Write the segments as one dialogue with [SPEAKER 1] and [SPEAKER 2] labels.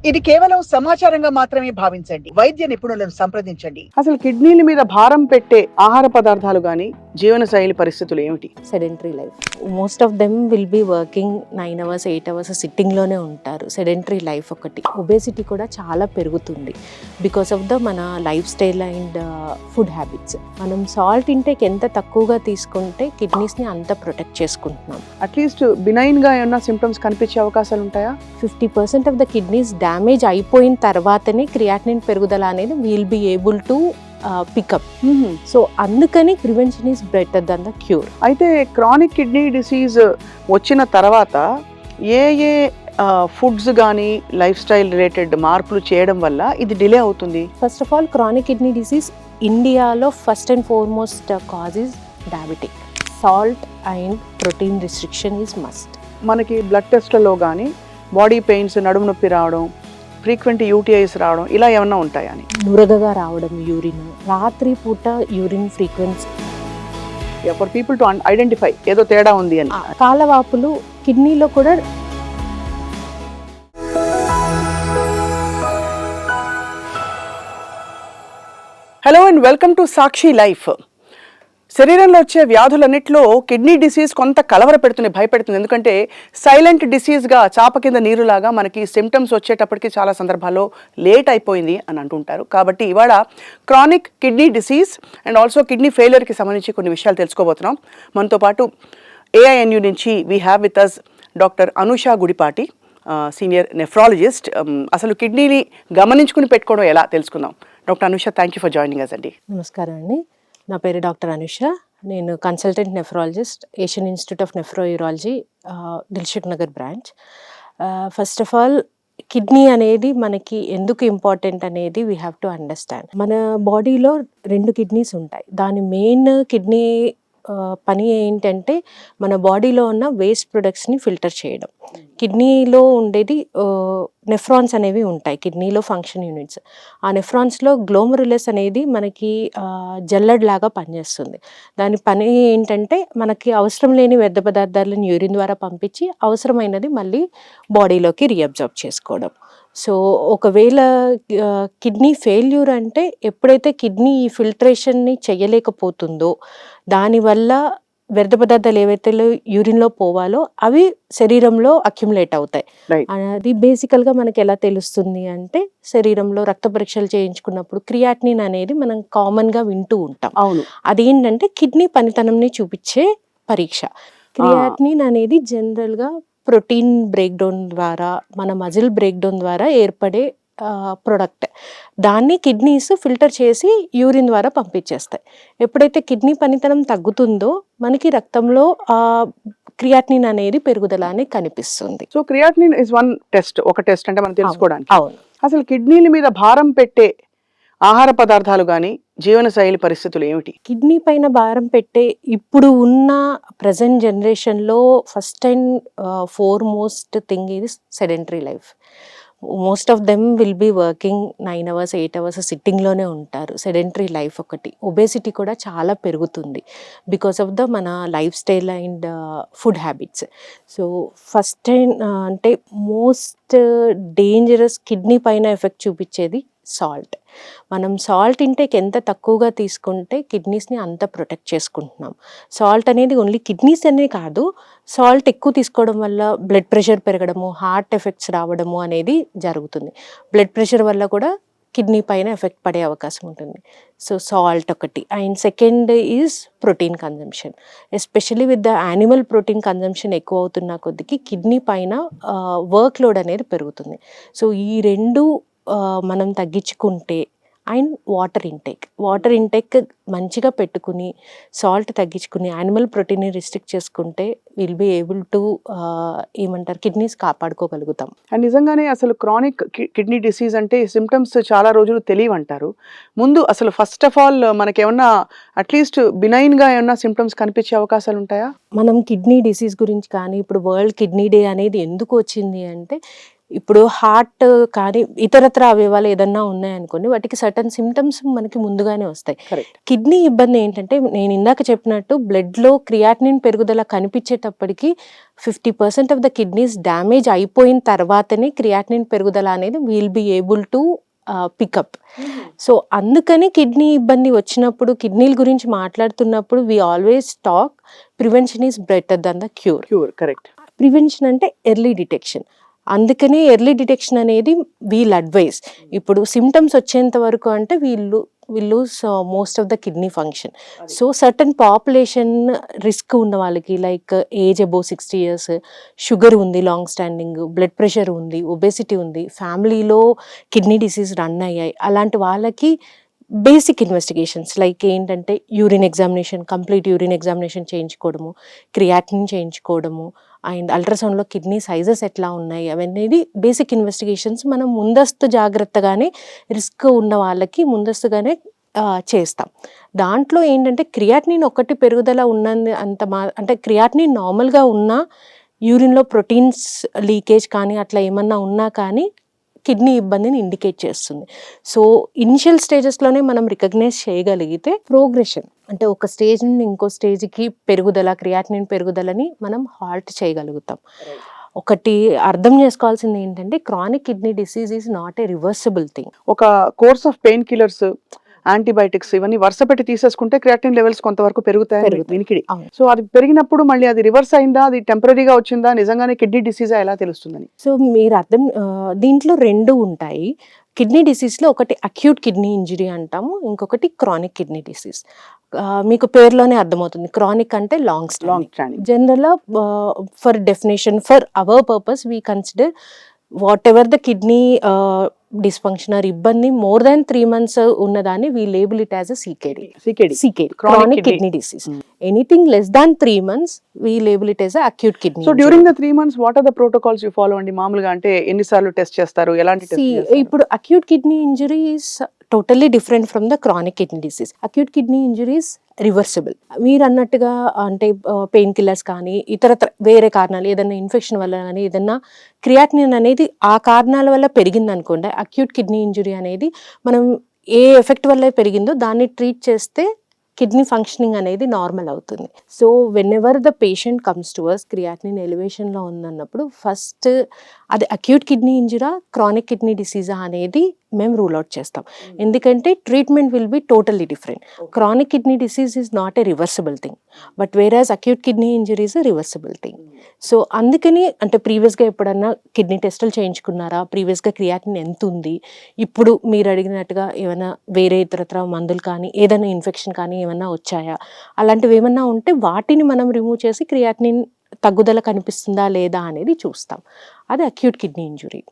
[SPEAKER 1] ఇది కేవలం సమాచారంగా మాత్రమే భావించండి. వైద్య నిపుణులను సంప్రదించండి.
[SPEAKER 2] అసలు కిడ్నీల మీద భారం పెట్టే ఆహార పదార్థాలు కానీ జీవనశైలి పరిస్థితులు ఏమిటి?
[SPEAKER 3] Sedentary life. Most of them will be working 9 hours 8 hours సిట్టింగ్లోనే ఉంటారు. సెడెంటరీ లైఫ్ ఒకటి. ఒబేసిటీ కూడా చాలా పెరుగుతుంది బికాస్ ఆఫ్ ద మన life style and food habits. మనం సాల్ట్ ఇంటేక్ ఎంత తక్కువగా తీసుకుంటే కిడ్నీస్ని అంత ప్రొటెక్ట్ చేసుకుంటున్నాం.
[SPEAKER 2] అట్లీస్ట్ బినైన్గా ఏమన్నా సిమ్టమ్స్ కనిపించే అవకాశాలు ఉంటాయా?
[SPEAKER 3] 50% ఆఫ్ ద కిడ్నీస్ డ్యామేజ్ అయిపోయిన తర్వాతనే క్రియాటినిన్ పెరుగుదల అనేది will be able to pick up. So అందుకని prevention is better than the cure.
[SPEAKER 2] అయితే క్రానిక్ కిడ్నీ డిసీజ్ వచ్చిన తర్వాత ఏ ఏ ఫుడ్స్ కానీ లైఫ్ స్టైల్ రిలేటెడ్ మార్పులు చేయడం వల్ల ఇది డిలే అవుతుంది?
[SPEAKER 3] First of all chronic kidney disease ఇండియాలో first and foremost cause is diabetic. Salt and protein restriction is must.
[SPEAKER 2] మనకి బ్లడ్ టెస్ట్లలో కానీ బాడీ పెయిన్స్, నడుము నొప్పి రావడం, ఫ్రీక్వెంట్ యూటీఐస్ రావడం ఇలా ఏమన్నా ఉంటాయా అని?
[SPEAKER 3] నురగగా రావడం, యూరిన్, రాత్రి పూట urine frequency,
[SPEAKER 2] for people to identify ఏదో తేడా ఉంది అని.
[SPEAKER 3] కాలవాపులు కిడ్నీలో కూడా.
[SPEAKER 2] Hello and welcome to Sakshi life. శరీరంలో వచ్చే వ్యాధులన్నింటిలో కిడ్నీ డిసీజ్ కొంత కలవర పెడుతుంది, భయపెడుతుంది. ఎందుకంటే సైలెంట్ డిసీజ్గా, చాప కింద నీరులాగా మనకి సిమ్టమ్స్ వచ్చేటప్పటికి చాలా సందర్భాల్లో లేట్ అయిపోయింది అని అంటుంటారు. కాబట్టి ఇవాళ chronic kidney disease and also kidney ఫెయిలియర్కి సంబంధించి కొన్ని విషయాలు తెలుసుకోబోతున్నాం. మనతో పాటు AINU నుంచి we have with us doctor Anusha Gudipati, senior nephrologist. అసలు కిడ్నీని గమనించుకుని పెట్టుకోవడం ఎలా తెలుసుకుందాం. Doctor Anusha, thank you for joining us అండి.
[SPEAKER 3] నమస్కారం అండి, నా పేరు డాక్టర్ అనుష. నేను consultant nephrologist, Asian institute of nephrourology, Dilsukh Nagar branch. First of all kidney అనేది మనకి ఎందుకు ఇంపార్టెంట్ అనేది వీ హ్యావ్ టు అండర్స్టాండ్. మన బాడీలో 2 కిడ్నీస్ ఉంటాయి. దాని మెయిన్ కిడ్నీ పని ఏంటంటే మన బాడీలో ఉన్న వేస్ట్ ప్రొడక్ట్స్ని ఫిల్టర్ చేయడం. కిడ్నీలో ఉండేది నెఫ్రాన్స్ అనేవి ఉంటాయి, కిడ్నీలో ఫంక్షన్ యూనిట్స్. ఆ నెఫ్రాన్స్లో గ్లోమరులస్ అనేది మనకి జల్లడ్ లాగా పనిచేస్తుంది. దాని పని ఏంటంటే మనకి అవసరం లేని వ్యర్థ పదార్థాలను యూరిన్ ద్వారా పంపించి అవసరమైనది మళ్ళీ బాడీలోకి రీఅబ్జార్బ్ చేసుకోవడం. సో ఒకవేళ కిడ్నీ ఫెయిల్యూర్ అంటే ఎప్పుడైతే కిడ్నీ ఈ ఫిల్టరేషన్ని చేయలేకపోతుందో, దానివల్ల వ్యర్థ పదార్థాలు ఏవైతే యూరిన్లో పోవాలో అవి శరీరంలో అక్యుములేట్ అవుతాయి. అది బేసికల్గా మనకి ఎలా తెలుస్తుంది అంటే, శరీరంలో రక్త పరీక్షలు చేయించుకున్నప్పుడు క్రియాటినిన్ అనేది మనం కామన్గా వింటూ ఉంటాం.
[SPEAKER 2] అవును,
[SPEAKER 3] అదేంటంటే కిడ్నీ పనితనంని చూపించే పరీక్ష. క్రియాటినిన్ అనేది జనరల్గా ప్రోటీన్ బ్రేక్ డౌన్ ద్వారా, మన మజిల్ బ్రేక్ డౌన్ ద్వారా ఏర్పడే ప్రొడక్ట్. దాన్ని కిడ్నీస్ ఫిల్టర్ చేసి యూరిన్ ద్వారా పంపించేస్తాయి. ఎప్పుడైతే కిడ్నీ పనితనం తగ్గుతుందో మనకి రక్తంలో క్రియాటినిన్ అనేది పెరుగుదల అనేది కనిపిస్తుంది.
[SPEAKER 2] So creatinine is one test, ఒక టెస్ట్ అంటే మనం తెలుసుకోవడానికి.
[SPEAKER 3] అవును.
[SPEAKER 2] అసలు కిడ్నీల మీద భారం పెట్టే ఆహార పదార్థాలు కానీ జీవనశైలి పరిస్థితులు ఏమిటి?
[SPEAKER 3] కిడ్నీ పైన భారం పెట్టే ఇప్పుడు ఉన్న ప్రజెంట్ జనరేషన్లో first and foremost thing is sedentary life. Most of them will be working 9 hours 8 hours సిట్టింగ్లోనే ఉంటారు. సెడెంటరీ లైఫ్ ఒకటి. ఒబేసిటీ కూడా చాలా పెరుగుతుంది బికాస్ ఆఫ్ ద మన life style and food habits. So first అంటే మోస్ట్ డేంజరస్ కిడ్నీ పైన effect చూపించేది సాల్ట్. మనం సాల్ట్ ఇంటేక్ ఎంత తక్కువగా తీసుకుంటే కిడ్నీస్ని అంత ప్రొటెక్ట్ చేసుకుంటున్నాం. సాల్ట్ అనేది ఓన్లీ కిడ్నీస్ అనే కాదు, సాల్ట్ ఎక్కువ తీసుకోవడం వల్ల బ్లడ్ ప్రెషర్ పెరగడము, హార్ట్ ఎఫెక్ట్స్ రావడము అనేది జరుగుతుంది. బ్లడ్ ప్రెషర్ వల్ల కూడా కిడ్నీ పైన ఎఫెక్ట్ పడే అవకాశం ఉంటుంది. సో సాల్ట్ ఒకటి. And second is protein consumption. Especially with the animal protein consumption ఎక్కువ అవుతున్న కొద్దికి కిడ్నీ పైన వర్క్ లోడ్ అనేది పెరుగుతుంది. సో ఈ రెండు మనం తగ్గించుకుంటే, అండ్ వాటర్ ఇంటేక్ మంచిగా పెట్టుకుని, సాల్ట్ తగ్గించుకుని, యానిమల్ ప్రోటీన్ని రిస్ట్రిక్ట్ చేసుకుంటే will be able to kidneys కాపాడుకోగలుగుతాం.
[SPEAKER 2] అండ్ నిజంగానే అసలు క్రానిక్ కిడ్నీ డిసీజ్ అంటే సిమ్టమ్స్ చాలా రోజులు తెలియవంటారు. ముందు అసలు ఫస్ట్ ఆఫ్ ఆల్ మనకేమన్నా అట్లీస్ట్ బినైన్గా ఏమన్నా సిమ్టమ్స్ కనిపించే అవకాశాలు ఉంటాయా?
[SPEAKER 3] మనం కిడ్నీ డిసీజ్ గురించి కానీ, ఇప్పుడు వరల్డ్ కిడ్నీ డే అనేది ఎందుకు వచ్చింది అంటే, ఇప్పుడు హార్ట్ కానీ ఇతరత్ర అవయవాలు ఏదన్నా ఉన్నాయనుకోండి, వాటికి సర్టన్ సిమ్టమ్స్ మనకి ముందుగానే వస్తాయి.
[SPEAKER 2] కరెక్ట్.
[SPEAKER 3] కిడ్నీ ఇబ్బంది ఏంటంటే, నేను ఇందాక చెప్పినట్టు బ్లడ్లో క్రియాటినిన్ పెరుగుదల కనిపించేటప్పటికి 50% ఆఫ్ ద కిడ్నీస్ డ్యామేజ్ అయిపోయిన తర్వాతనే క్రియాటినిన్ పెరుగుదల అనేది will be able to pick up. So అందుకని కిడ్నీ ఇబ్బంది వచ్చినప్పుడు, కిడ్నీల గురించి మాట్లాడుతున్నప్పుడు we always talk prevention is better than the cure.
[SPEAKER 2] Correct.
[SPEAKER 3] Prevention అంటే ఎర్లీ డిటెక్షన్. అందుకనే ఎర్లీ డిటెక్షన్ అనేది వీల్ అడ్వైస్. ఇప్పుడు సిమ్టమ్స్ వచ్చేంత వరకు అంటే వీళ్ళు lose most of the kidney function. So certain population risk ఉన్న వాళ్ళకి, like age above 60 years, sugar ఉంది, లాంగ్ స్టాండింగ్, బ్లడ్ ప్రెషర్ ఉంది, ఒబేసిటీ ఉంది, ఫ్యామిలీలో కిడ్నీ డిసీజ్ రన్ అయ్యాయి, అలాంటి వాళ్ళకి బేసిక్ ఇన్వెస్టిగేషన్స్ లైక్ ఏంటంటే urine examination, complete urine examination చేయించుకోవడము, క్రియాటినిన్ చేయించుకోవడము, అండ్ అల్ట్రాసౌండ్లో కిడ్నీ సైజెస్ ఎట్లా ఉన్నాయి, అవన్నీ బేసిక్ ఇన్వెస్టిగేషన్స్ మనం ముందస్తు జాగ్రత్తగానే రిస్క్ ఉన్న వాళ్ళకి ముందస్తుగానే చేస్తాం. దాంట్లో ఏంటంటే క్రియాటినిన్ ఒక్కటి పెరుగుదల ఉన్నది అంటే క్రియాటినిన్ నార్మల్గా ఉన్నా యూరిన్లో ప్రోటీన్స్ లీకేజ్ కానీ అట్లా ఏమన్నా ఉన్నా కానీ కిడ్నీ ఇబ్బందిని ఇండికేట్ చేస్తుంది. సో ఇనిషియల్ స్టేజెస్లోనే మనం రికగ్నైజ్ చేయగలిగితే ప్రోగ్రెషన్ అంటే ఒక స్టేజ్ నుండి ఇంకో స్టేజ్కి పెరుగుదల, క్రియాటినిన్ పెరుగుదలని మనం హాల్ట్ చేయగలుగుతాం. ఒకటి అర్థం చేసుకోవాల్సింది ఏంటంటే chronic kidney disease is not a reversible thing.
[SPEAKER 2] ఒక course of painkillers, antibiotics ఇవన్నీ వరుస పెట్టి తీసేసుకుంటే క్రియాటినిన్ లెవెల్స్ కొంతవరకు పెరుగుతాయి వినికిడి. సో అది పెరిగినప్పుడు మళ్ళీ అది రివర్స్ అయిందా, అది టెంపరీగా వచ్చిందా, నిజంగానే కిడ్నీ డిసీజా ఎలా తెలుస్తుందని?
[SPEAKER 3] సో మీరు దీంట్లో 2 ఉంటాయి. కిడ్నీ డిసీజ్లో ఒకటి అక్యూట్ కిడ్నీ ఇంజరీ అంటాము, ఇంకొకటి క్రానిక్ కిడ్నీ డిసీజ్. మీకు పేరులోనే అర్థమవుతుంది, క్రానిక్ అంటే లాంగ్ స్టాండింగ్. జనరల్గా for definition, for our purpose we consider whatever the kidney dysfunction or ఇబ్బంది మోర్ దాన్ 3 months ఉన్నదాన్ని we label it as CKD, chronic kidney disease. Anything less than 3 months we label it as acute kidney.
[SPEAKER 2] So during the 3 months what are the protocols you follow అండి? మామూలుగా అంటే ఎన్నిసార్లు test చేస్తారు, ఎలాంటి test చేస్తారు?
[SPEAKER 3] ఇప్పుడు acute kidney injury is totally different from the chronic kidney disease. Acute kidney injuries reversible. మీరు అన్నట్టుగా అంటే పెయిన్ కిల్లర్స్ కానీ ఇతర వేరే కారణాలు, ఏదైనా ఇన్ఫెక్షన్ వల్ల కానీ ఏదైనా క్రియాటినిన్ అనేది ఆ కారణాల వల్ల పెరిగింది అనుకోండి, అక్యూట్ కిడ్నీ ఇంజరీ అనేది మనం ఏ ఎఫెక్ట్ వల్ల పెరిగిందో దాన్ని ట్రీట్ చేస్తే కిడ్నీ ఫంక్షనింగ్ అనేది నార్మల్ అవుతుంది. So whenever the patient comes to us creatinine ఎలివేషన్లో ఉందన్నప్పుడు ఫస్ట్ అది అక్యూట్ కిడ్నీ ఇంజరా, క్రానిక్ కిడ్నీ డిసీజా అనేది మేము రూల్ అవుట్ చేస్తాం. ఎందుకంటే treatment will be totally different. Chronic kidney disease is not a reversible thing, but whereas acute kidney injury is a reversible thing. So అందుకని అంటే ప్రీవియస్గా ఎప్పుడన్నా కిడ్నీ టెస్టులు చేయించుకున్నారా, ప్రీవియస్గా క్రియాటినిన్ ఎంత ఉంది, ఇప్పుడు మీరు అడిగినట్టుగా ఏమైనా వేరే ఇతరత్ర మందులు కానీ ఏదైనా ఇన్ఫెక్షన్ కానీ ఏమైనా వచ్చాయా, అలాంటివి ఏమన్నా ఉంటే వాటిని మనం రిమూవ్ చేసి క్రియాటినిన్ తగ్గుదల కనిపిస్తుందా లేదా అనేది చూస్తాం. అది acute kidney injury.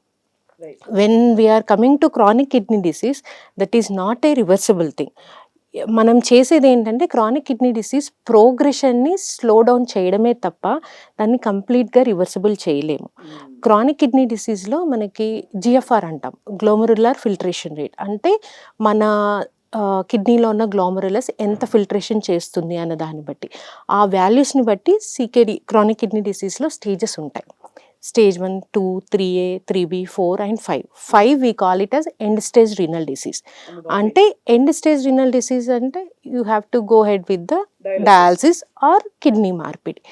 [SPEAKER 3] When we are coming to chronic kidney disease, that is not a reversible thing. మనం చేసేది ఏంటంటే క్రానిక్ కిడ్నీ డిసీజ్ ప్రోగ్రెషన్ని స్లో డౌన్ చేయడమే తప్ప దాన్ని కంప్లీట్గా రివర్సిబుల్ చేయలేము. క్రానిక్ కిడ్నీ డిసీజ్లో మనకి జిఎఫ్ఆర్ అంటాం, గ్లోమెరులర్ ఫిల్ట్రేషన్ రేట్, అంటే మన కిడ్నీలో ఉన్న గ్లోమెరులస్ ఎంత ఫిల్ట్రేషన్ చేస్తుంది అన్న దాన్ని బట్టి, ఆ వాల్యూస్ని బట్టి సికేడి క్రానిక్ కిడ్నీ డిసీజ్లో స్టేజెస్ ఉంటాయి. Stage 1, 2, 3A, 3B, 4 and 5. 5 we call it as end stage renal disease. అంటే end stage renal disease అంటే you have to go ahead with the dialysis or kidney మార్పిడి.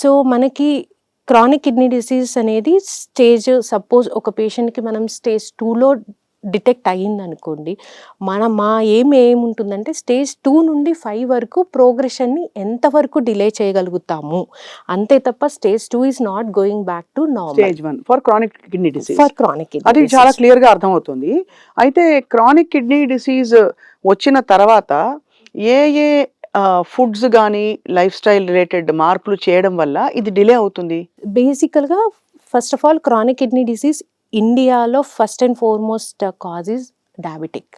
[SPEAKER 3] సో మనకి chronic kidney disease అనేది stage, suppose ఒక పేషెంట్కి మనం stage 2లో detect అయ్యింది అనుకోండి, మా ఏముంటుందంటే స్టేజ్ 2 నుండి 5 వరకు ప్రోగ్రెషన్ని ఎంతవరకు డిలే చేయగలుగుతాము అంతే తప్ప stage 2 is not going back to normal.
[SPEAKER 2] Stage 1 for chronic kidney disease.
[SPEAKER 3] For chronic kidney
[SPEAKER 2] అది చాలా క్లియర్ గా అర్థమవుతుంది. అయితే క్రానిక్ కిడ్నీ డిసీజ్ వచ్చిన తర్వాత ఏ ఫుడ్స్ కానీ లైఫ్ స్టైల్ రిలేటెడ్ మార్పులు చేయడం వల్ల ఇది డిలే అవుతుంది?
[SPEAKER 3] బేసికల్గా first of all chronic kidney disease ఇండియాలో first and foremost cause is diabetic.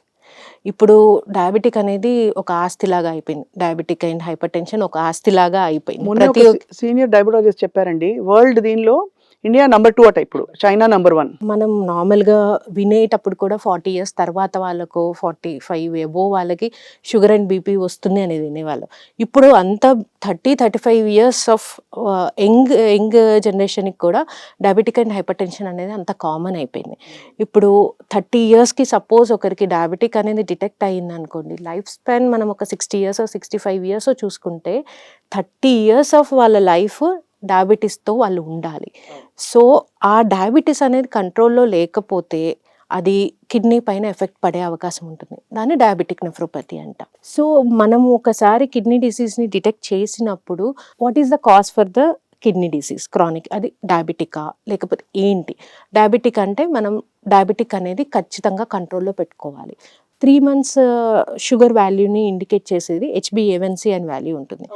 [SPEAKER 3] ఇప్పుడు డయాబెటిక్ అనేది ఒక ఆస్తిలాగా అయిపోయింది. డయాబెటిక్ అండ్ హైపర్ టెన్షన్ ఒక ఆస్తిలాగా అయిపోయింది.
[SPEAKER 2] సీనియర్ డయాబెటాలజిస్ట్ చెప్పారండి, వరల్డ్ దీనిలో ఇండియా నంబర్ 2 అట ఇప్పుడు, చైనా నంబర్ 1.
[SPEAKER 3] మనం నార్మల్గా వినేటప్పుడు కూడా 40 years తర్వాత వాళ్ళకు 45 ఎబోవ్ వాళ్ళకి షుగర్ అండ్ బీపీ వస్తుంది అనేది వినేవాళ్ళం. ఇప్పుడు అంత 30-35 years ఆఫ్ యంగ్ జనరేషన్కి కూడా డయాబెటిక్ అండ్ హైపర్ టెన్షన్ అనేది అంత కామన్ అయిపోయింది. ఇప్పుడు 30 yearsకి సపోజ్ ఒకరికి డయాబెటిక్ అనేది డిటెక్ట్ అయ్యింది అనుకోండి, లైఫ్ స్పాన్ మనం ఒక 60 years 65 years చూసుకుంటే 30 years ఆఫ్ వాళ్ళ లైఫ్ డయాబెటీస్తో వాళ్ళు ఉండాలి. సో ఆ డయాబెటీస్ అనేది కంట్రోల్లో లేకపోతే అది కిడ్నీ పైన ఎఫెక్ట్ పడే అవకాశం ఉంటుంది. దాన్ని డయాబెటిక్ నెఫ్రోపతి అంట. సో మనం ఒకసారి కిడ్నీ డిసీజ్ని డిటెక్ట్ చేసినప్పుడు what is the cause for the kidney disease chronic, అది డయాబెటికా లేకపోతే ఏంటి? డయాబెటిక్ అంటే మనం డయాబెటిక్ అనేది ఖచ్చితంగా కంట్రోల్లో పెట్టుకోవాలి. 3 months షుగర్ వాల్యూని ఇండికేట్ చేసేది HbA1c అని వాల్యూ ఉంటుంది.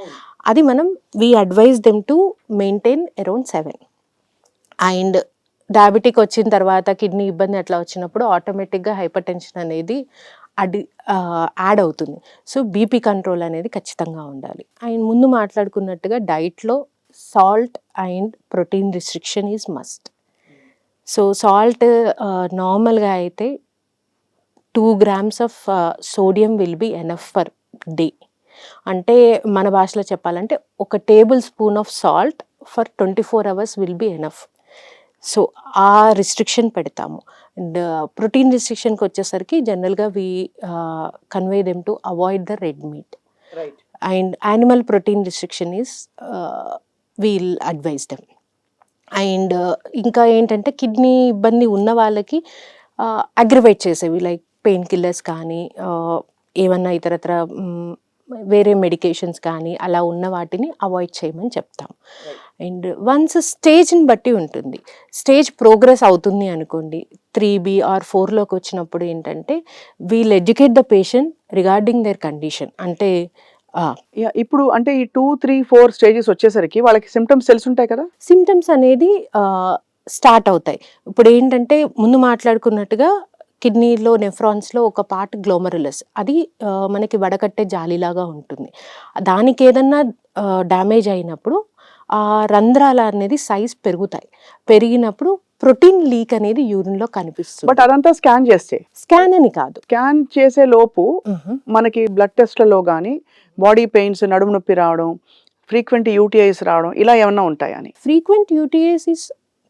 [SPEAKER 3] అది మనం we advise them to maintain around 7. And diabetic వచ్చిన తర్వాత కిడ్నీ ఇబ్బంది అట్లా వచ్చినప్పుడు ఆటోమేటిక్గా హైపర్ టెన్షన్ అనేది యాడ్ అవుతుంది. సో బీపీ కంట్రోల్ అనేది ఖచ్చితంగా ఉండాలి. అండ్ ముందు మాట్లాడుకున్నట్టుగా డైట్లో salt and protein restriction is must. So salt నార్మల్గా అయితే 2 grams of sodium will be enough for day. అంటే మన భాషలో చెప్పాలంటే ఒక table spoon of salt for 24 hours will be enough. So ఆ రిస్ట్రిక్షన్ పెడతాము. అండ్ ప్రోటీన్ రిస్ట్రిక్షన్కి వచ్చేసరికి జనరల్గా we convey them to avoid the red meat. And animal protein restriction is we'll advise them. And ఇంకా ఏంటంటే కిడ్నీ ఇబ్బంది ఉన్న వాళ్ళకి అగ్రివేట్ చేసేవి లైక్ పెయిన్ కిల్లర్స్ కానీ ఏమన్నా ఇతరత్ర వేరే మెడికేషన్స్ కానీ అలా ఉన్న వాటిని అవాయిడ్ చేయమని చెప్తాం. అండ్ వన్స్ స్టేజ్ని బట్టి ఉంటుంది. స్టేజ్ ప్రోగ్రెస్ అవుతుంది అనుకోండి, 3B or 4లోకి వచ్చినప్పుడు ఏంటంటే we'll educate the patient regarding their condition. అంటే
[SPEAKER 2] ఇప్పుడు అంటే ఈ 2, 3, 4 స్టేజెస్ వచ్చేసరికి వాళ్ళకి సిమ్టమ్స్ తెలుసుంటాయి కదా?
[SPEAKER 3] సిమ్టమ్స్ అనేది స్టార్ట్ అవుతాయి. ఇప్పుడు ఏంటంటే ముందు మాట్లాడుకున్నట్టుగా కిడ్నీలో నెఫ్రాన్స్లో ఒక పార్ట్ గ్లోమరులస్, అది మనకి వడకట్టే జాలిలాగా ఉంటుంది. దానికి ఏదన్నా డ్యామేజ్ అయినప్పుడు ఆ రంధ్రాలు అనేది సైజ్ పెరుగుతాయి. పెరిగినప్పుడు ప్రోటీన్ లీక్ అనేది యూరిన్లో కనిపిస్తుంది.
[SPEAKER 2] బట్ అదంతా స్కాన్ చేస్తే,
[SPEAKER 3] స్కాన్ అని కాదు,
[SPEAKER 2] స్కాన్ చేసే లోపు మనకి బ్లడ్ టెస్ట్లలో కానీ బాడీ పెయిన్స్, నడుము నొప్పి రావడం, ఫ్రీక్వెంట్ యూటీఐస్ రావడం ఇలా ఏమన్నా ఉంటాయని.
[SPEAKER 3] Frequent UTIs is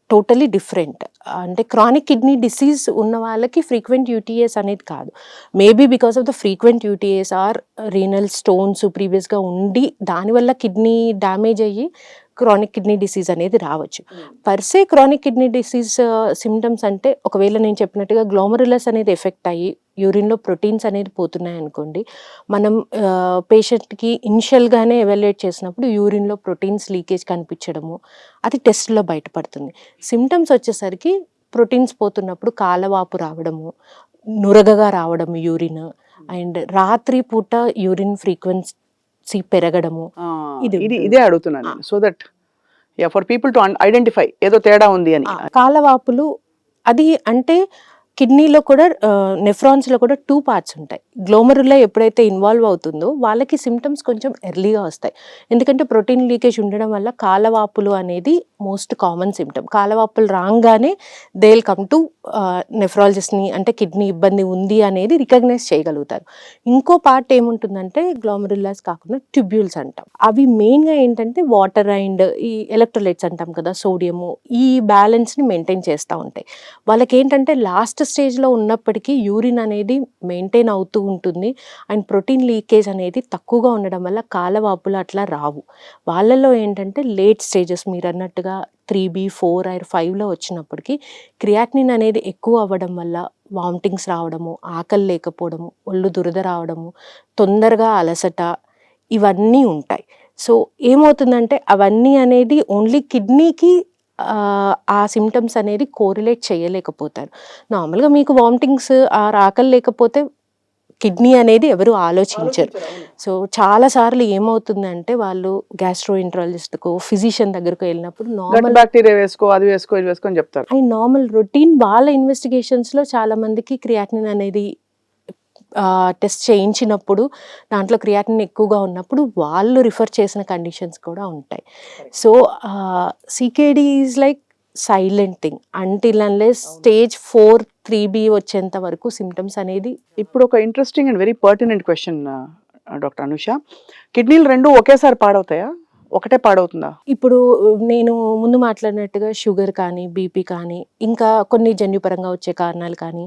[SPEAKER 3] totally different. అంటే క్రానిక్ కిడ్నీ డిసీజ్ ఉన్న వాళ్ళకి ఫ్రీక్వెంట్ యూటీఏస్ అనేది కాదు. Maybe because of the frequent UTIs or renal stones ప్రీవియస్గా ఉండి దానివల్ల కిడ్నీ డ్యామేజ్ అయ్యి క్రానిక్ కిడ్నీ డిసీజ్ అనేది రావచ్చు. Per se chronic kidney disease symptoms అంటే ఒకవేళ నేను చెప్పినట్టుగా గ్లోమరులస్ అనేది ఎఫెక్ట్ అయ్యి యూరిన్లో ప్రోటీన్స్ అనేది పోతున్నాయి అనుకోండి, మనం పేషెంట్కి ఇనిషియల్గానే ఎవాల్యుయేట్ చేసినప్పుడు యూరిన్లో ప్రోటీన్స్ లీకేజ్ కనిపించడము అది టెస్ట్లో బయటపడుతుంది. సిమ్టమ్స్ వచ్చేసరికి ప్రోటీన్స్ పోతున్నప్పుడు కాలవాపు రావడము, నురగగా రావడము యూరిన్, అండ్ రాత్రి పూట యూరిన్ ఫ్రీక్వెన్సీ పెరగడము.
[SPEAKER 2] ఇదే అడుగుతున్నాను, so that for people to identify ఏదో తేడా ఉంది అని.
[SPEAKER 3] కాలవాపులు అది అంటే కిడ్నీలో కూడా నెఫ్రాన్స్లో కూడా 2 parts ఉంటాయి. గ్లోమరులా ఎప్పుడైతే ఇన్వాల్వ్ అవుతుందో వాళ్ళకి సిమ్టమ్స్ కొంచెం ఎర్లీగా వస్తాయి. ఎందుకంటే ప్రోటీన్ లీకేజ్ ఉండడం వల్ల కాలవాపులు అనేది మోస్ట్ కామన్ సిమ్టమ్. కాలవాపులు రాగానే దే విల్ కమ్ టు నెఫ్రాలజిస్ట్ని, అంటే కిడ్నీ ఇబ్బంది ఉంది అనేది రికగ్నైజ్ చేయగలుగుతారు. ఇంకో పార్ట్ ఏముంటుందంటే గ్లోమరులాస్ కాకుండా ట్యూబ్యూల్స్ అంటాం. అవి మెయిన్గా ఏంటంటే వాటర్ అండ్ ఈ ఎలక్ట్రోలైట్స్ అంటాం కదా, సోడియము, ఈ బ్యాలెన్స్ని మెయింటైన్ చేస్తూ ఉంటాయి. వాళ్ళకి ఏంటంటే లాస్ట్ స్టేజ్లో ఉన్నప్పటికీ యూరిన్ అనేది మెయింటైన్ అవుతూ ఉంటుంది అండ్ ప్రోటీన్ లీకేజ్ అనేది తక్కువగా ఉండడం వల్ల కాలవాపులు అట్లా రావు. వాళ్ళలో ఏంటంటే లేట్ స్టేజెస్ మీరు అన్నట్టుగా 3B, 4 or 5లో వచ్చినప్పటికీ క్రియాటినిన్ అనేది ఎక్కువ అవ్వడం వల్ల వామిటింగ్స్ రావడము, ఆకలి లేకపోవడము, ఒళ్ళు దురద రావడము, తొందరగా అలసట, ఇవన్నీ ఉంటాయి. సో ఏమవుతుందంటే అవన్నీ అనేది ఓన్లీ కిడ్నీకి ఆ సిమ్టమ్స్ అనేది కోరిలేట్ చేయలేకపోతారు. నార్మల్గా మీకు వామిటింగ్స్ ఆకలి లేకపోతే కిడ్నీ అనేది ఎవరు ఆలోచించరు. సో చాలాసార్లు ఏమవుతుందంటే వాళ్ళు గ్యాస్ట్రోఎంట్రాలజిస్ట్కు, ఫిజిషియన్ దగ్గరకు వెళ్ళినప్పుడు నార్మల్
[SPEAKER 2] బ్యాక్టీరియా వేసుకో, అది వేసుకో, ఇది వేసుకో అని చెప్తారు.
[SPEAKER 3] అండ్ నార్మల్ రొటీన్ వాళ్ళ ఇన్వెస్టిగేషన్స్లో చాలామందికి క్రియాటినిన్ అనేది టెస్ట్ చేయించినప్పుడు దాంట్లో క్రియాటినిన్ ఎక్కువగా ఉన్నప్పుడు వాళ్ళు రిఫర్ చేసిన కండిషన్స్ కూడా ఉంటాయి. So CKD is like silent thing until unless stage 4 3B వచ్చేంత వరకు సిమ్టమ్స్ అనేది.
[SPEAKER 2] ఇప్పుడు ఒక interesting and very pertinent question doctor Anusha, కిడ్నీలు రెండు ఒకేసారి పాడవుతాయా, ఒకటే పాడవుతుందా?
[SPEAKER 3] ఇప్పుడు నేను ముందు మాట్లాడినట్టుగా షుగర్ కానీ, బీపీ కానీ, ఇంకా కొన్ని జన్యుపరంగా వచ్చే కారణాలు కానీ,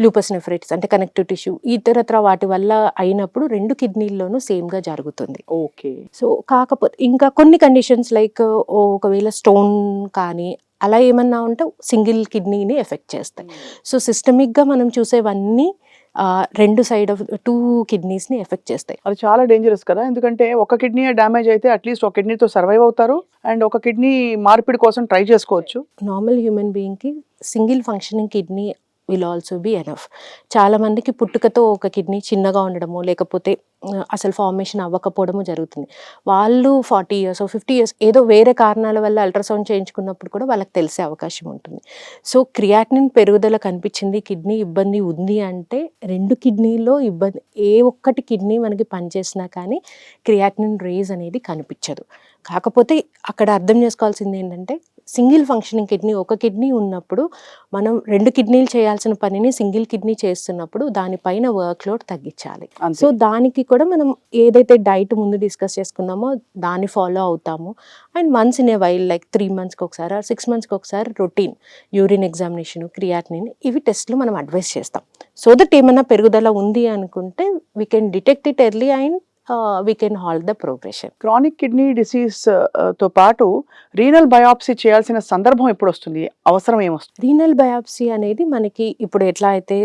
[SPEAKER 3] లూపస్ నెఫ్రైటిస్ అంటే కనెక్టివ్ టిష్యూ ఇతరత్ర వాటి వల్ల అయినప్పుడు 2 కిడ్నీల్లోనూ సేమ్గా జరుగుతుంది.
[SPEAKER 2] ఓకే.
[SPEAKER 3] సో కాకపోతే ఇంకా కొన్ని కండిషన్స్ లైక్ ఒకవేళ స్టోన్ కానీ అలా ఏమన్నా ఉంటే సింగిల్ కిడ్నీని ఎఫెక్ట్ చేస్తాయి. సో సిస్టమిక్గా మనం చూసేవన్నీ 2 సైడ్ ఆఫ్ 2 కిడ్నీస్ని ఎఫెక్ట్ చేస్తాయి.
[SPEAKER 2] అది చాలా డేంజరస్ కదా, ఎందుకంటే ఒక కిడ్నీ డ్యామేజ్ అయితే అట్లీస్ట్ ఒక కిడ్నీతో సర్వైవ్ అవుతారు అండ్ ఒక కిడ్నీ మార్పిడి కోసం ట్రై చేసుకోవచ్చు.
[SPEAKER 3] నార్మల్ హ్యూమన్ బీయింగ్కి single functioning kidney will also be enough. చాలా మందికి పుట్టుకతో ఒక కిడ్నీ చిన్నగా ఉండడము లేకపోతే అసలు ఫార్మేషన్ అవ్వకపోవడము జరుగుతుంది. వాళ్ళు 40 years 50 years ఏదో వేరే కారణాల వల్ల అల్ట్రాసౌండ్ చేయించుకున్నప్పుడు కూడా వాళ్ళకి తెలిసే అవకాశం ఉంటుంది. సో క్రియాటినిన్ పెరుగుదల కనిపించింది, కిడ్నీ ఇబ్బంది ఉంది అంటే 2 కిడ్నీలో ఇబ్బంది, ఏ ఒక్కటి కిడ్నీ మనకి పనిచేసినా కానీ క్రియాటినిన్ రేజ్ అనేది కనిపించదు. కాకపోతే అక్కడ అర్థం చేసుకోవాల్సింది ఏంటంటే సింగిల్ ఫంక్షనింగ్ కిడ్నీ, ఒక కిడ్నీ ఉన్నప్పుడు మనం 2 కిడ్నీలు చేయాల్సిన పనిని సింగిల్ కిడ్నీ చేస్తున్నప్పుడు దానిపైన వర్క్ లోడ్ తగ్గించాలి. సో దానికి కూడా మనం ఏదైతే డైట్ ముందు డిస్కస్ చేసుకున్నామో దాన్ని ఫాలో అవుతాము. And once in a while like 3 monthsకి ఒకసారి 6 monthsకి ఒకసారి రొటీన్ యూరిన్ ఎగ్జామినేషన్, క్రియాటినిన్ ఇవి టెస్ట్లు మనం అడ్వైస్ చేస్తాం. సో దట్ ఏమన్నా పెరుగుదల ఉంది అనుకుంటే we can detect it early and we can halt the progression.
[SPEAKER 2] Chronic kidney disease తో పాటు రీనల్ బయాప్సీ చేయాల్సిన సందర్భం ఎప్పుడు వస్తుంది, అవసరం ఏమొస్తుంది?
[SPEAKER 3] రీనల్ బయాప్సీ అనేది మనకి ఇప్పుడు ఎట్లా అయితే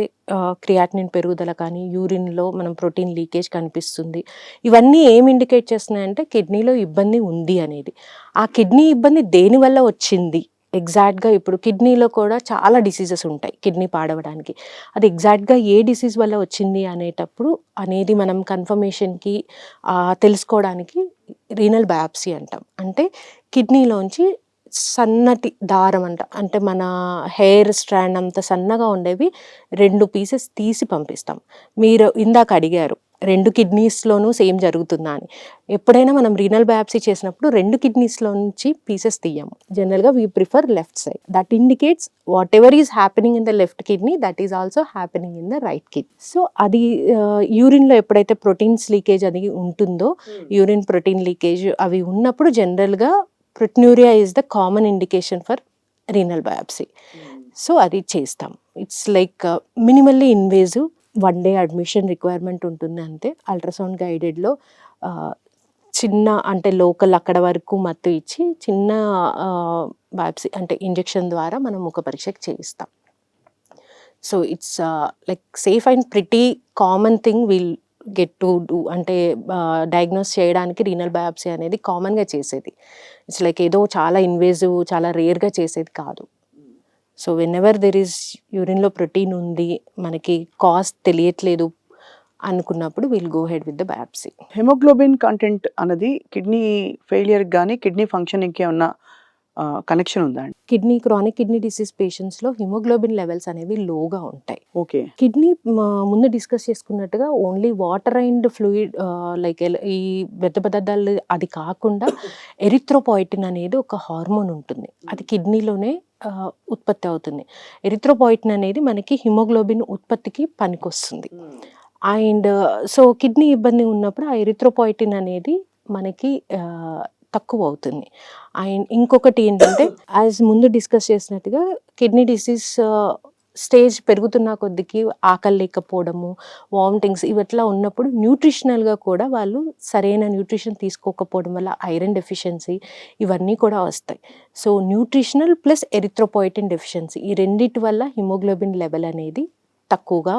[SPEAKER 3] క్రియాటినిన్ పెరుగుదల కానీ యూరిన్లో మనం ప్రోటీన్ లీకేజ్ కనిపిస్తుంది, ఇవన్నీ ఏం ఇండికేట్ చేస్తున్నాయంటే కిడ్నీలో ఇబ్బంది ఉంది అనేది. ఆ కిడ్నీ ఇబ్బంది దేనివల్ల వచ్చింది ఎగ్జాక్ట్గా, ఇప్పుడు కిడ్నీలో కూడా చాలా డిసీజెస్ ఉంటాయి కిడ్నీ పాడవడానికి, అది ఎగ్జాక్ట్గా ఏ డిసీజ్ వల్ల వచ్చింది అనేటప్పుడు అనేది మనం కన్ఫర్మేషన్కి తెలుసుకోవడానికి రీనల్ బయాప్సీ అంటాం. అంటే కిడ్నీలోంచి సన్నటి దారం అంటే మన హెయిర్ స్ట్రాండ్ అంత సన్నగా ఉండేవి 2 pieces తీసి పంపిస్తాం. మీరు ఇందాక అడిగారు 2 కిడ్నీస్లోనూ సేమ్ జరుగుతుందా అని. ఎప్పుడైనా మనం రీనల్ బయాప్సీ చేసినప్పుడు 2 కిడ్నీస్లో నుంచి పీసెస్ తీయము. జనరల్గా we prefer left side. That indicates what ever is happening in the left kidney that is also happening in the right kidney. So అది యూరిన్లో ఎప్పుడైతే ప్రోటీన్స్ లీకేజ్ అది ఉంటుందో, యూరిన్ ప్రోటీన్ లీకేజ్ అవి ఉన్నప్పుడు జనరల్గా proteinuria is the common indication for renal biopsy. So అది చేస్తాం. It's like minimally invasive, 1 day admission requirement ఉంటుంది అంతే. అల్ట్రాసౌండ్ గైడెడ్లో చిన్న అంటే లోకల్ అక్కడ వరకు మత్తు ఇచ్చి చిన్న బయాప్సీ అంటే ఇంజెక్షన్ ద్వారా మనం ముఖ పరీక్షకు చేయిస్తాం. So it's like safe and pretty common thing will get to do. అంటే డయాగ్నోస్ చేయడానికి రీనల్ బయాప్సీ అనేది కామన్గా చేసేది. ఇట్స్ లైక్ ఏదో చాలా ఇన్వేజివ్ చాలా రేర్గా చేసేది కాదు. So whenever there is యూరిన్లో ప్రోటీన్ ఉంది, మనకి కాస్ట్ తెలియట్లేదు అనుకున్నప్పుడు will go ahead with the biopsy.
[SPEAKER 2] Haemoglobin content అన్నది కిడ్నీ ఫెయిలియర్ కానీ కిడ్నీ ఫంక్షనింగ్కి ఉన్న కనెక్షన్ ఉందా అండి?
[SPEAKER 3] క్రానిక్ కిడ్నీ డిసీజ్ పేషెంట్స్లో హిమోగ్లోబిన్ లెవెల్స్ అనేవి లోగా ఉంటాయి.
[SPEAKER 2] ఓకే.
[SPEAKER 3] కిడ్నీ ముందు డిస్కస్ చేసుకున్నట్టుగా only water and fluid like ఈ వ్యర్థ పదార్థాలు అది కాకుండా ఎరిథ్రోపాయిటిన్ అనేది ఒక హార్మోన్ ఉంటుంది, అది కిడ్నీలోనే ఉత్పత్తి అవుతుంది. ఎరిథ్రోపాయిటిన్ అనేది మనకి హిమోగ్లోబిన్ ఉత్పత్తికి పనికొస్తుంది. అండ్ సో కిడ్నీ ఇబ్బంది ఉన్నప్పుడు ఆ ఎరిథ్రోపాయిటిన్ అనేది మనకి తక్కువ అవుతుంది. అండ్ ఇంకొకటి ఏంటంటే యాజ్ ముందు డిస్కస్ చేసినట్టుగా కిడ్నీ డిసీజ్ స్టేజ్ పెరుగుతున్న కొద్దికి ఆకలి లేకపోవడము, వామిటింగ్స్ ఇవట్లా ఉన్నప్పుడు న్యూట్రిషనల్గా కూడా వాళ్ళు సరైన న్యూట్రిషన్ తీసుకోకపోవడం వల్ల ఐరన్ డెఫిషియన్సీ ఇవన్నీ కూడా వస్తాయి. So nutritional plus erythropoietin deficiency ఈ రెండిటి వల్ల హిమోగ్లోబిన్ లెవెల్ అనేది తక్కువగా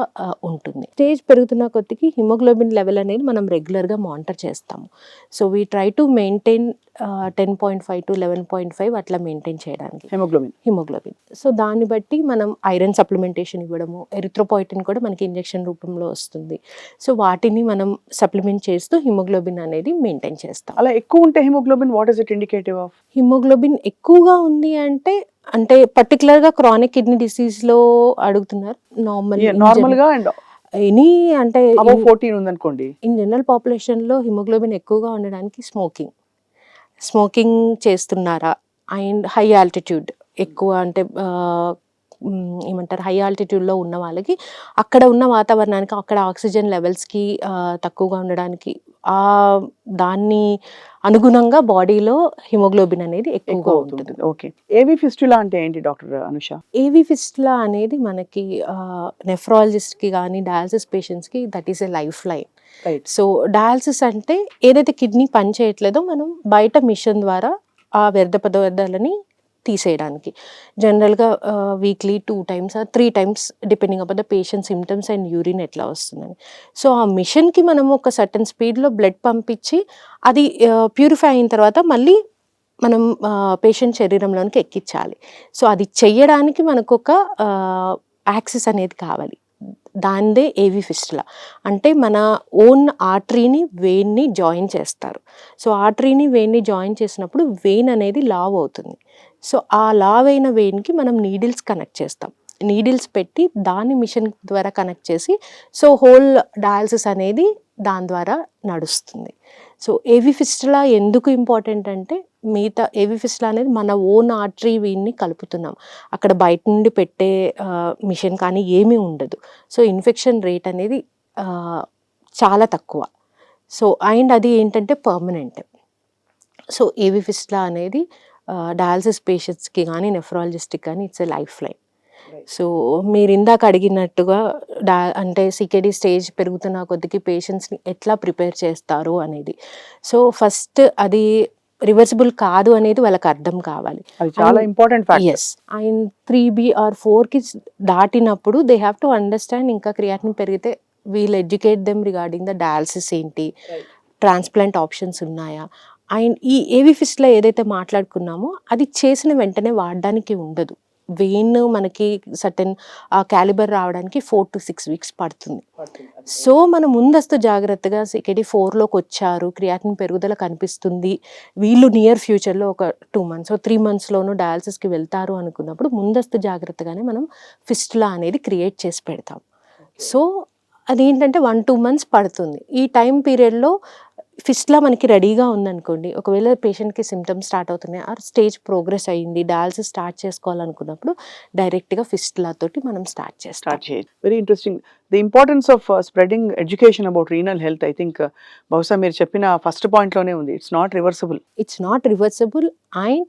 [SPEAKER 3] ఉంటుంది. స్టేజ్ పెరుగుతున్న కొద్దికి హిమోగ్లోబిన్ లెవెల్ అనేది మనం రెగ్యులర్గా మానిటర్ చేస్తాము. So we try to maintain 10.5 to 11.5 అట్లా మెయింటైన్ చేయడానికి హిమోగ్లోబిన్. సో దాన్ని బట్టి మనం ఐరన్ సప్లిమెంటేషన్ ఇవ్వడము, ఎరిథ్రోపాయిటిన్ కూడా మనకి ఇంజెక్షన్ రూపంలో వస్తుంది. సో వాటిని మనం సప్లిమెంట్ చేస్తూ హిమోగ్లోబిన్ అనేది మెయింటైన్ చేస్తాం.
[SPEAKER 2] అలా ఎక్కువ ఉంటే haemoglobin what is it indicative of?
[SPEAKER 3] Haemoglobin ఎక్కువగా ఉంది అంటే పర్టికులర్గా క్రానిక్ కిడ్నీ డిసీజ్లో అడుగుతున్నారు.
[SPEAKER 2] నార్మల్గా అండ్
[SPEAKER 3] ఎనీ అంటే
[SPEAKER 2] 14 ఉందనుకోండి.
[SPEAKER 3] ఇన్ జనరల్ పాపులేషన్లో హిమోగ్లోబిన్ ఎక్కువగా ఉండడానికి స్మోకింగ్ చేస్తున్నారా, అండ్ హై ఆల్టిట్యూడ్ ఎక్కువ అంటే ఏమంటారు హై ఆల్టిట్యూడ్లో ఉన్న వాళ్ళకి అక్కడ ఉన్న వాతావరణానికి అక్కడ ఆక్సిజన్ లెవెల్స్కి తక్కువగా ఉండడానికి దాన్ని అనుగుణంగా బాడీలో హిమోగ్లోబిన్ అనేది ఎక్కువగా ఉంటుంది.
[SPEAKER 2] ఓకే. ఏవి ఫిస్టులా అంటే ఏంటి డాక్టర్ అనుష?
[SPEAKER 3] ఏవి ఫిస్టులా అనేది మనకి నెఫ్రాలజిస్ట్కి కానీ డయాలసిస్ పేషెంట్స్కి that is a life line.
[SPEAKER 2] Right.
[SPEAKER 3] So dialysis అంటే ఏదైతే కిడ్నీ పని చేయట్లేదో మనం బయట మిషన్ ద్వారా ఆ వ్యర్థ పదార్థాలని తీసేయడానికి జనరల్గా weekly 2 times or 3 times depending upon the patient symptoms and urine ఎట్లా వస్తుందని. సో ఆ మిషన్కి మనం ఒక సర్టన్ స్పీడ్లో బ్లడ్ పంపించి అది ప్యూరిఫై అయిన తర్వాత మళ్ళీ మనం పేషెంట్ శరీరంలోనికి ఎక్కించాలి. సో అది చెయ్యడానికి మనకు ఒక యాక్సెస్ అనేది కావాలి. దాందే ఏవి ఫిస్టులా అంటే మన ఓన్ ఆర్టరీని వెయిన్ని జాయిన్ చేస్తారు. సో ఆర్టరీని వెయిన్ని జాయిన్ చేసినప్పుడు వెయిన్ అనేది లావ్ అవుతుంది. సో ఆ లావ్ అయిన వెయిన్కి మనం నీడిల్స్ కనెక్ట్ చేస్తాం. నీడిల్స్ పెట్టి దాన్ని మిషన్ ద్వారా కనెక్ట్ చేసి సో హోల్ డయాలసిస్ అనేది దాని ద్వారా నడుస్తుంది. సో ఏవి ఫిస్టులా ఎందుకు ఇంపార్టెంట్ అంటే మిగతా ఏవి ఫిస్టులా అనేది మన ఓన్ ఆర్టరీ వెయిన్ని కలుపుతున్నాం. అక్కడ బయట నుండి పెట్టే మిషన్ కానీ ఏమీ ఉండదు. సో ఇన్ఫెక్షన్ రేట్ అనేది చాలా తక్కువ. సో అండ్ అది ఏంటంటే పర్మనెంట్. సో ఏవి ఫిస్టులా అనేది డయాలసిస్ పేషెంట్స్కి కానీ నెఫ్రాలజిస్ట్కి కానీ it's a life line. So మీరు ఇందాక అడిగినట్టుగా అంటే సికేడి స్టేజ్ పెరుగుతున్న కొద్దికి పేషెంట్స్ని ఎట్లా ప్రిపేర్ చేస్తారు అనేది. సో ఫస్ట్ అది రివర్సిబుల్ కాదు అనేది వాళ్ళకి అర్థం కావాలి.
[SPEAKER 2] అది చాలా ఇంపార్టెంట్ ఫ్యాక్టర్.
[SPEAKER 3] ఎస్ అండ్ 3B or 4కి దాటినప్పుడు దే హ్యావ్ టు అండర్స్టాండ్ ఇంకా క్రియాటిన్ పెరిగితే we'll educate them regarding the dialysis ఏంటి, ట్రాన్స్ప్లాంట్ ఆప్షన్స్ ఉన్నాయా. అండ్ ఈ ఏవి ఫిస్టులా ఏదైతే మాట్లాడుకున్నామో అది చేసిన వెంటనే వాడడానికి ఉండదు. వెయిన్ మనకి సర్టెన్ క్యాలిబర్ రావడానికి 4 to 6 weeks పడుతుంది. సో మనం ముందస్తు జాగ్రత్తగా సికేడి 4లోకి వచ్చారు, క్రియాటిన్ పెరుగుదల కనిపిస్తుంది, వీళ్ళు నియర్ ఫ్యూచర్లో ఒక 2 months 3 monthsలోనూ డయాలసిస్కి వెళ్తారు అనుకున్నప్పుడు ముందస్తు జాగ్రత్తగానే మనం ఫిస్టులా అనేది క్రియేట్ చేసి పెడతాం. సో అదేంటంటే 1-2 months పడుతుంది. ఈ టైం పీరియడ్లో ఫిస్టులా మనకి రెడీగా ఉందనుకోండి, ఒకవేళ పేషెంట్కి సిమ్టమ్స్ స్టార్ట్ అవుతున్నాయి ఆర్ స్టేజ్ ప్రోగ్రెస్ అయ్యింది, డయాలసిస్ స్టార్ట్ చేసుకోవాలనుకున్నప్పుడు డైరెక్ట్గా ఫిస్టులా తోటి మనం స్టార్ట్ చేస్తాం.
[SPEAKER 2] Very interesting. The importance of spreading education about renal health. I think బహుశా మీరు చెప్పిన ఫస్ట్ పాయింట్లోనే ఉంది. It's not
[SPEAKER 3] reversible and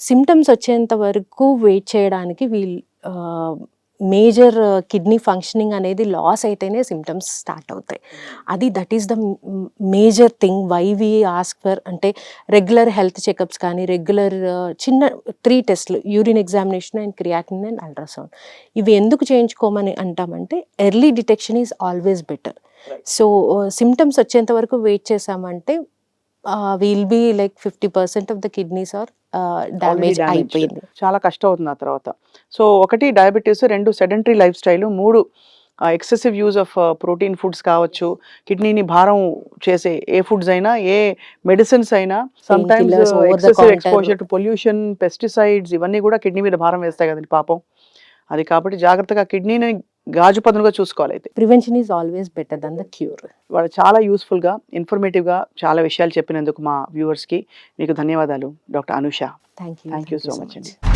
[SPEAKER 3] symptoms వచ్చేంత వరకు వెయిట్ చేయడానికి మేజర్ కిడ్నీ ఫంక్షనింగ్ అనేది లాస్ అయితేనే సిమ్టమ్స్ స్టార్ట్ అవుతాయి. అది that is the major thing why we ask for అంటే రెగ్యులర్ హెల్త్ చెకప్స్ కానీ రెగ్యులర్ చిన్న 3 టెస్ట్లు urine examination and creatine and ultrasound ఇవి ఎందుకు చేయించుకోమని అంటామంటే early detection is always better. So symptoms వచ్చేంత వరకు వెయిట్ చేసామంటే will be like 50% of the kidneys are damage అయిపోయింది.
[SPEAKER 2] చాలా కష్టం అవుతుంది ఆ తర్వాత. So 1 diabetes, 2 sedentary lifestyle, 3 excessive use of protein foods కావచ్చు, కిడ్నీని భారం చేసే ఏ ఫుడ్స్ అయినా, ఏ మెడిసిన్స్ అయినా, sometimes excessive exposure to pollution, pesticides ఇవన్నీ కూడా కిడ్నీ మీద భారం వేస్తాయి కదండి పాపం. అది కాబట్టి జాగ్రత్తగా కిడ్నీని గాజు పదునుగా చూసుకోవాలి. అయితే
[SPEAKER 3] prevention is always better than the cure.
[SPEAKER 2] వాళ్ళు చాలా యూస్ఫుల్గా ఇన్ఫర్మేటివ్గా చాలా విషయాలు చెప్పినందుకు మా వ్యూవర్స్కి మీకు ధన్యవాదాలు doctor Anusha.
[SPEAKER 3] Thank you
[SPEAKER 2] so much అండి.